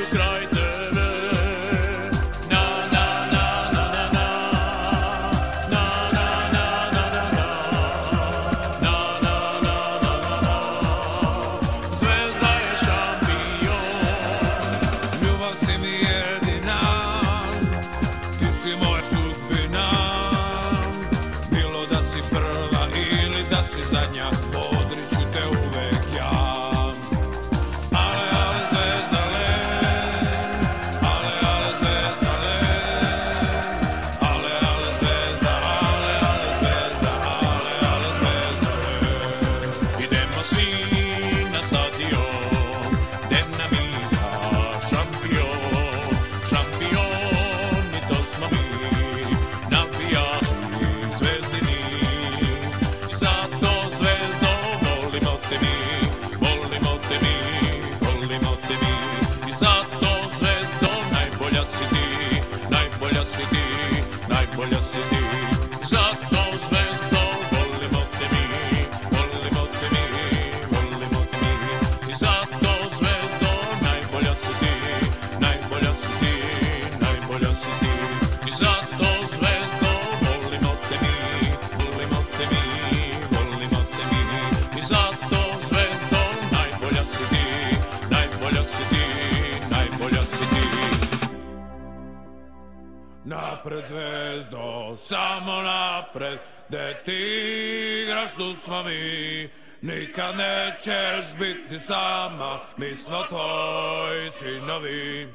ću kraj tebe. Na na na na na na na na na na na na na na. Zvezda je šampion, ljubav si mi jedina, ti si moja sudbina. Bilo da si prva ili da si zadnja, odriću te uvek ja. Ale, ale, zvezdale, ale, ale, zvezdale, ale, ale, zvezda, ale, ale, zvezda, ale, ale, zvezdale. Idemo svi na stadion, gde nam igra šampion, šampion, i to smo mi, navijači zvezdini. I zato zvezdo volimo te mi, volimo te mi, volimo te mi. I zato zvezdo najbolja si ti, najbolja si ti, najbolja si ti. I zato zvezdo volimo te mi, volimo te mi, volimo te mi. I zato zvezdo najbolja si ti, najbolja si ti, najbolja si ti. I zato zvezdo volimo te mi, volimo te mi, volimo te mi. I zato zvezdo najbolja si ti, najbolja si ti, najbolja si ti. Napred zvezdo, samo napred, gde ti igraš tu smo mi. Nikad nećeš biti sama, mi smo tvoji sinovi.